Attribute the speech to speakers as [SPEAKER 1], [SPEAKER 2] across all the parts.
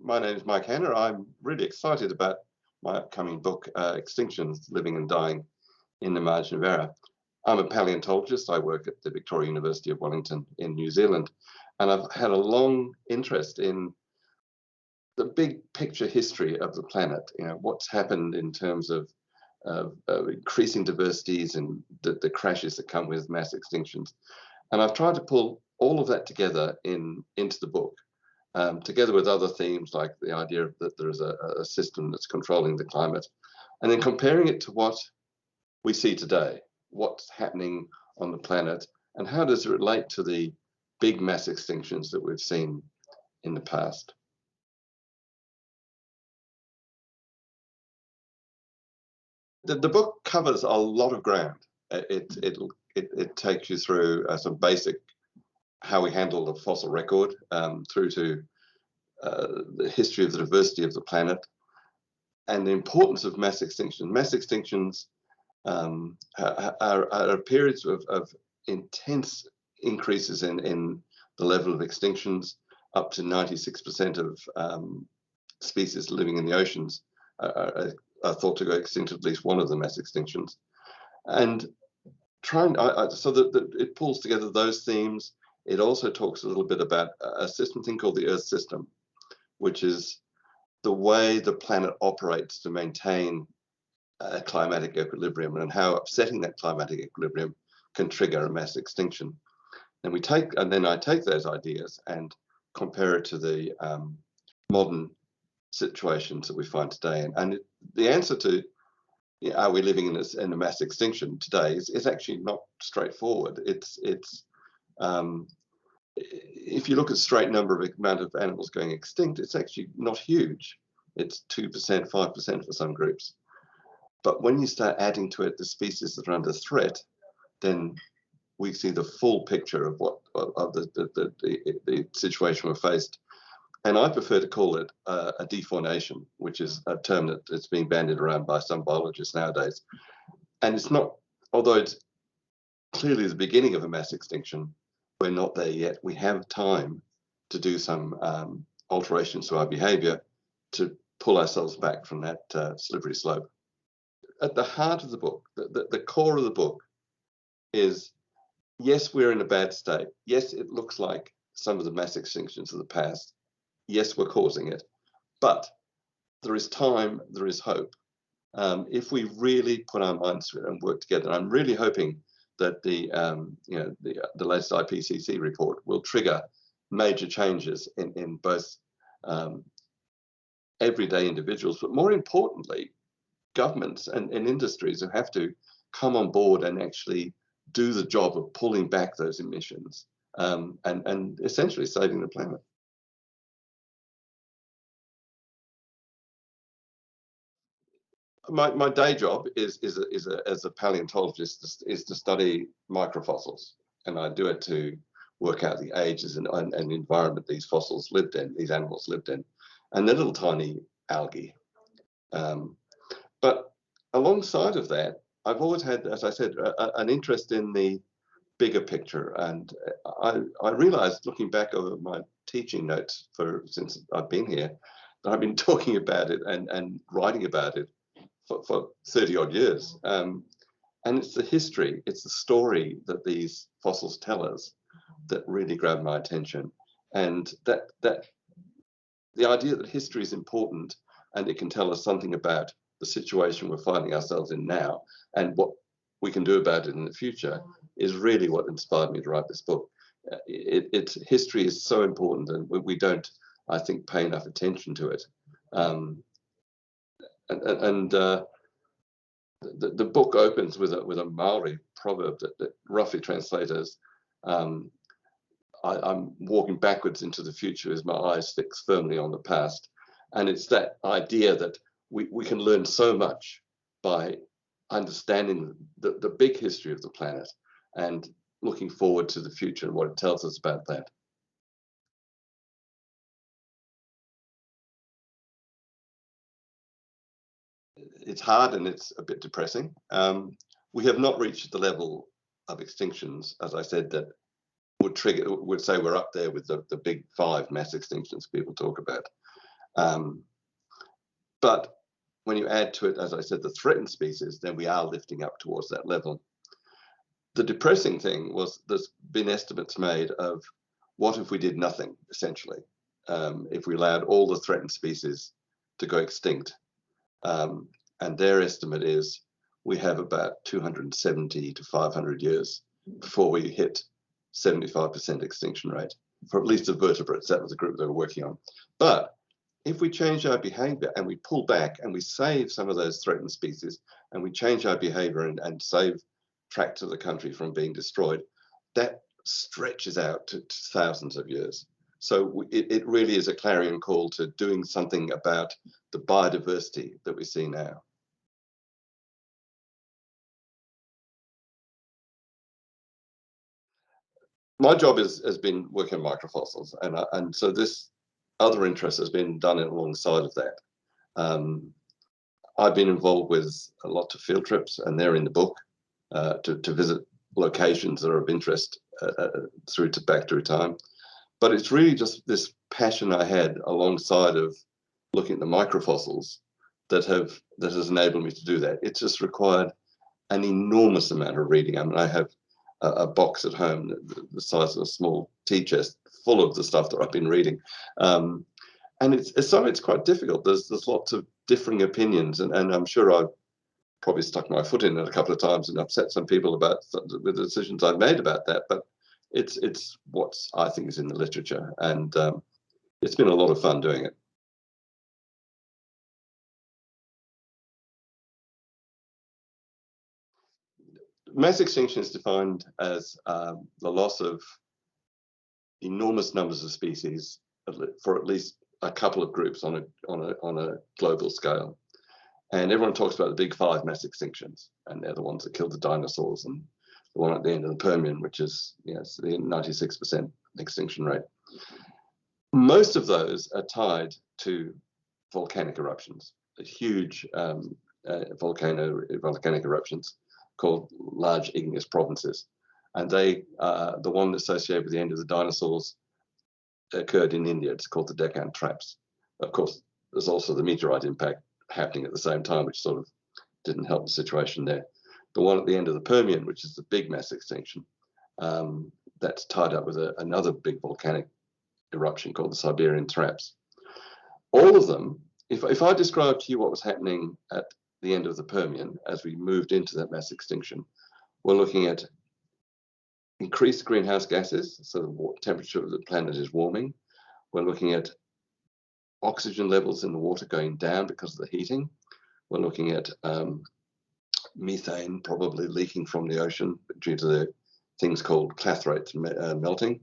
[SPEAKER 1] My name is Mike Hanna. I'm really excited about my upcoming book, Extinctions, Living and Dying in the Margin of Error. I'm a paleontologist. I work at the Victoria University of Wellington in New Zealand, and I've had a long interest in the big picture history of the planet. You know, what's happened in terms of increasing diversities and the crashes that come with mass extinctions. And I've tried to pull all of that together into the book. Together with other themes like the idea that there is a system that's controlling the climate, and then comparing it to what we see today, what's happening on the planet, and how does it relate to the big mass extinctions that we've seen in the past. The book covers a lot of ground. It takes you through some basic how we handle the fossil record, through to the history of the diversity of the planet, and the importance of mass extinction. Mass extinctions are periods of intense increases in the level of extinctions. Up to 96% of species living in the oceans are thought to go extinct at least one of the mass extinctions. And so that it pulls together those themes. It also talks a little bit about a thing called the Earth system, which is the way the planet operates to maintain a climatic equilibrium, and how upsetting that climatic equilibrium can trigger a mass extinction. And then I take those ideas and compare it to the modern situations that we find today. And the answer to, you know, are we living in a mass extinction today is actually not straightforward. If you look at straight amount of animals going extinct, it's actually not huge. It's 2%, 5% for some groups. But when you start adding to it the species that are under threat, then we see the full picture of the situation we're faced. And I prefer to call it a defaunation, which is a term that's being bandied around by some biologists nowadays. And it's not, although it's clearly the beginning of a mass extinction, we're not there yet. We have time to do some alterations to our behavior to pull ourselves back from that slippery slope. At the heart of the book, the core of the book is, yes, we're in a bad state. Yes, it looks like some of the mass extinctions of the past. Yes, we're causing it. But there is time, there is hope. If we really put our minds to it and work together, I'm really hoping that the latest IPCC report will trigger major changes in both everyday individuals, but more importantly, governments and industries who have to come on board and actually do the job of pulling back those emissions, and essentially saving the planet. My day job is as a paleontologist is to study microfossils, and I do it to work out the ages and environment these fossils lived in, these animals lived in, and they're little tiny algae. But alongside of that, I've always had, as I said, an interest in the bigger picture, and I realized, looking back over my teaching notes since I've been here, that I've been talking about it and writing about it for 30 odd years. And it's the history, it's the story that these fossils tell us that really grabbed my attention. And that the idea that history is important and it can tell us something about the situation we're finding ourselves in now and what we can do about it in the future is really what inspired me to write this book. History is so important, and we don't, I think, pay enough attention to it. The book opens with a Maori proverb that roughly translates as, I'm walking backwards into the future as my eyes fix firmly on the past. And it's that idea that we can learn so much by understanding the big history of the planet and looking forward to the future and what it tells us about that. It's hard and it's a bit depressing. We have not reached the level of extinctions, as I said, that would say we're up there with the big 5 mass extinctions people talk about. Um, but when you add to it, as I said, the threatened species, then we are lifting up towards that level. The depressing thing was there's been estimates made of what if we did nothing, essentially, if we allowed all the threatened species to go extinct. And their estimate is we have about 270 to 500 years before we hit 75% extinction rate for at least the vertebrates. That was the group they were working on. But if we change our behavior and we pull back and we save some of those threatened species and we change our behavior and save tracts of the country from being destroyed, that stretches out to thousands of years. So it really is a clarion call to doing something about the biodiversity that we see now. My job has been working on microfossils, and so this other interest has been done alongside of that. I've been involved with a lot of field trips, and they're in the book, to visit locations that are of interest back through time. But it's really just this passion I had alongside of looking at the microfossils that has enabled me to do that. It's just required an enormous amount of reading. I mean, I have a box at home the size of a small tea chest full of the stuff that I've been reading. And it's quite difficult. There's lots of differing opinions, and I'm sure I've probably stuck my foot in it a couple of times and upset some people about the decisions I've made about that. But it's what I think is in the literature, and it's been a lot of fun doing it. Mass extinction is defined as the loss of enormous numbers of species for at least a couple of groups on a global scale. And everyone talks about the big five mass extinctions, and they're the ones that killed the dinosaurs, and the one at the end of the Permian, which is the 96% extinction rate. Most of those are tied to volcanic eruptions, huge volcanic eruptions called large igneous provinces. And the one associated with the end of the dinosaurs occurred in India. It's called the Deccan Traps. Of course, there's also the meteorite impact happening at the same time, which sort of didn't help the situation there. The one at the end of the Permian, which is the big mass extinction, that's tied up with another big volcanic eruption called the Siberian Traps. All of them, if I describe to you what was happening at the end of the Permian as we moved into that mass extinction, we're looking at increased greenhouse gases, so the temperature of the planet is warming. We're looking at oxygen levels in the water going down because of the heating. We're looking at methane probably leaking from the ocean due to the things called clathrates melting.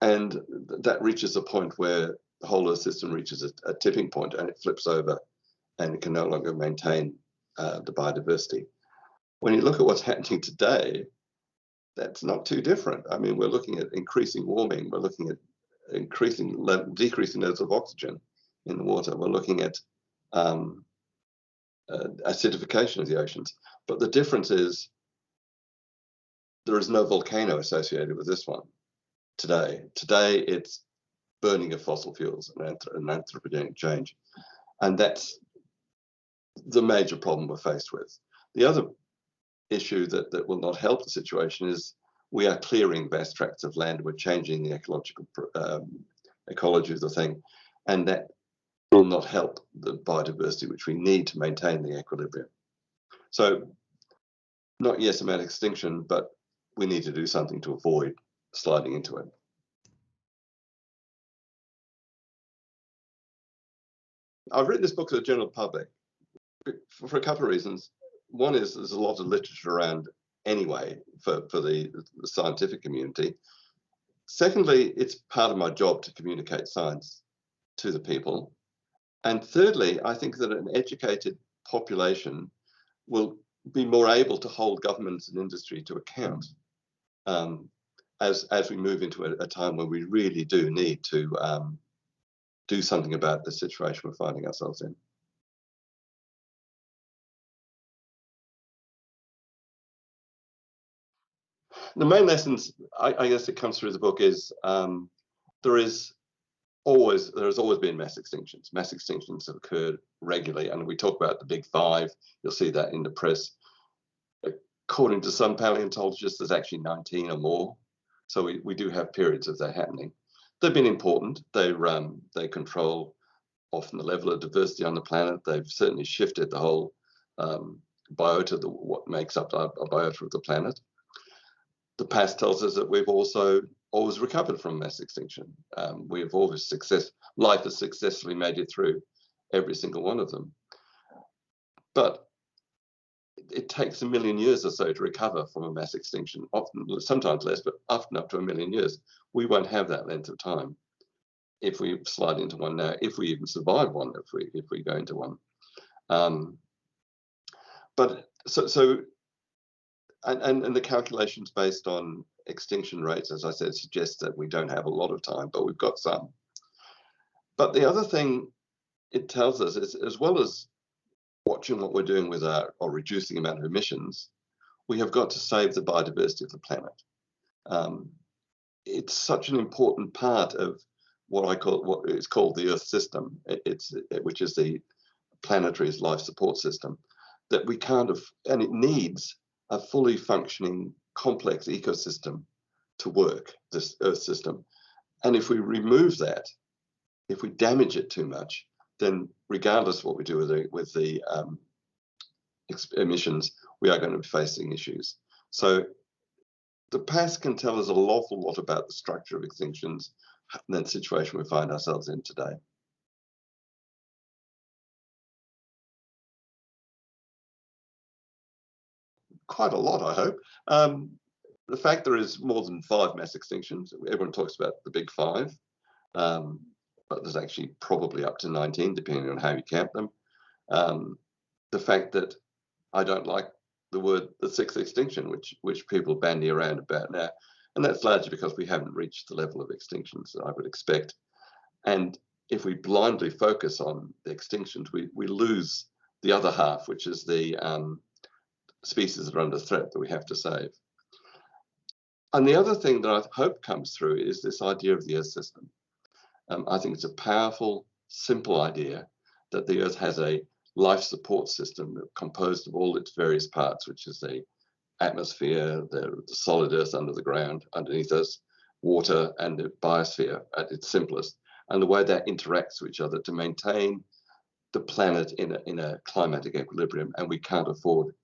[SPEAKER 1] And that reaches a point where the whole Earth system reaches a tipping point and it flips over and it can no longer maintain the biodiversity. When you look at what's happening today, that's not too different. I mean, we're looking at increasing warming. We're looking at decreasing levels of oxygen in the water. We're looking at acidification of the oceans. But the difference is there is no volcano associated with this one today. Today, it's burning of fossil fuels and anthropogenic change. And that's the major problem we're faced with. The other issue that will not help the situation is we are clearing vast tracts of land. We're changing the ecological ecology of the thing, and that will not help the biodiversity which we need to maintain the equilibrium. So not yes about extinction, but we need to do something to avoid sliding into it. I've written this book to the general public for a couple of reasons. One is there's a lot of literature around anyway for the scientific community. Secondly, it's part of my job to communicate science to the people. And thirdly, I think that an educated population will be more able to hold governments and industry to account as we move into a time when we really do need to do something about the situation we're finding ourselves in. The main lessons, I guess, that comes through the book is there is there has always been mass extinctions. Mass extinctions have occurred regularly, and we talk about the big five. You'll see that in the press. According to some paleontologists, there's actually 19 or more. So we do have periods of that happening. They've been important. They control often the level of diversity on the planet. They've certainly shifted the whole biota, what makes up a biota of the planet. The past tells us that we've also always recovered from mass extinction. We've always life has successfully made it through every single one of them. But it takes 1 million years or so to recover from a mass extinction, often, sometimes less, but often up to 1 million years. We won't have that length of time if we slide into one now, if we even survive one, if we go into one. But and the calculations based on extinction rates, as I said, suggest that we don't have a lot of time, but we've got some. But the other thing it tells us is, as well as watching what we're doing with or reducing the amount of emissions, we have got to save the biodiversity of the planet. It's such an important part of what is called the Earth system, which is the planetary life support system, that we can't and it needs a fully functioning complex ecosystem to work, this Earth system. And if we remove that, if we damage it too much, then regardless of what we do with the emissions, we are going to be facing issues. So the past can tell us an awful lot about the structure of extinctions and the situation we find ourselves in today. Quite a lot, I hope. The fact there is more than 5 mass extinctions, everyone talks about the big 5, but there's actually probably up to 19, depending on how you count them. The fact that I don't like the word the 6th extinction, which people bandy around about now, and that's largely because we haven't reached the level of extinctions that I would expect. And if we blindly focus on the extinctions, we lose the other half, which is the species that are under threat that we have to save. And the other thing that I hope comes through is this idea of the Earth system. I think it's a powerful, simple idea that the Earth has a life support system composed of all its various parts, which is the atmosphere, the solid Earth under the ground, underneath us, water, and the biosphere at its simplest, and the way that interacts with each other to maintain the planet in a climatic equilibrium. And we can't afford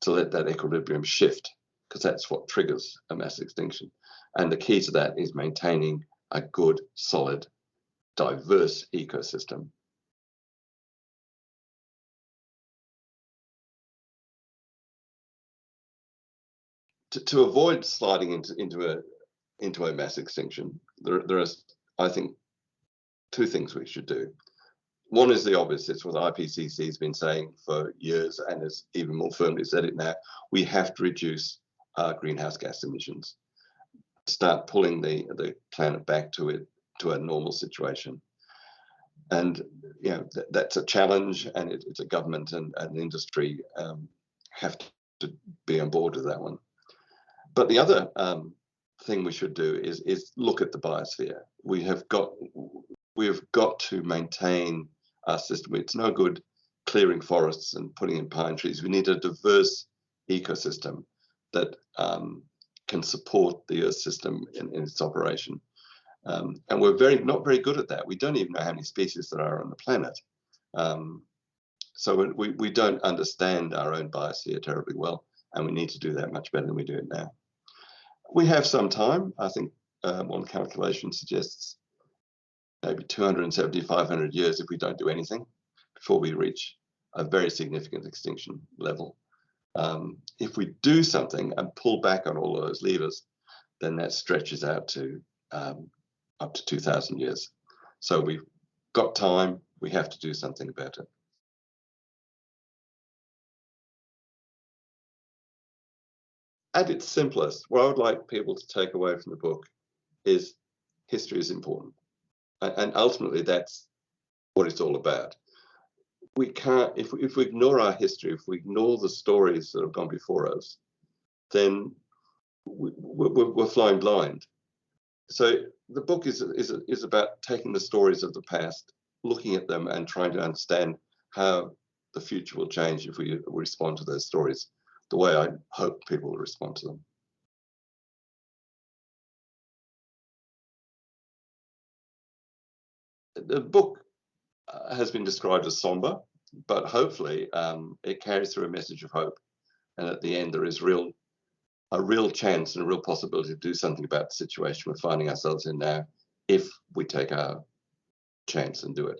[SPEAKER 1] to let that equilibrium shift, because that's what triggers a mass extinction. And the key to that is maintaining a good, solid, diverse ecosystem. To avoid sliding into a mass extinction, there are, I think, 2 things we should do. One is the obvious. It's what the IPCC has been saying for years, and has even more firmly said it now. We have to reduce our greenhouse gas emissions, start pulling the planet back to a normal situation. And that's a challenge, and it's a government and industry have to be on board with that one. But the other thing we should do is look at the biosphere. We have got to maintain our system. It's no good clearing forests and putting in pine trees. We need a diverse ecosystem that can support the Earth system in its operation. And we're not very good at that. We don't even know how many species there are on the planet. So we don't understand our own biosphere terribly well, and we need to do that much better than we do it now. We have some time. I think one calculation suggests maybe 270, 500 years if we don't do anything before we reach a very significant extinction level. If we do something and pull back on all of those levers, then that stretches out to up to 2,000 years. So we've got time. We have to do something about it. At its simplest, what I would like people to take away from the book is history is important. And ultimately, that's what it's all about. We can't, if we ignore our history, if we ignore the stories that have gone before us, then we're flying blind. So the book is about taking the stories of the past, looking at them, and trying to understand how the future will change if we respond to those stories the way I hope people will respond to them. The book has been described as somber, but hopefully it carries through a message of hope. And at the end, there is a real chance and a real possibility to do something about the situation we're finding ourselves in now if we take our chance and do it.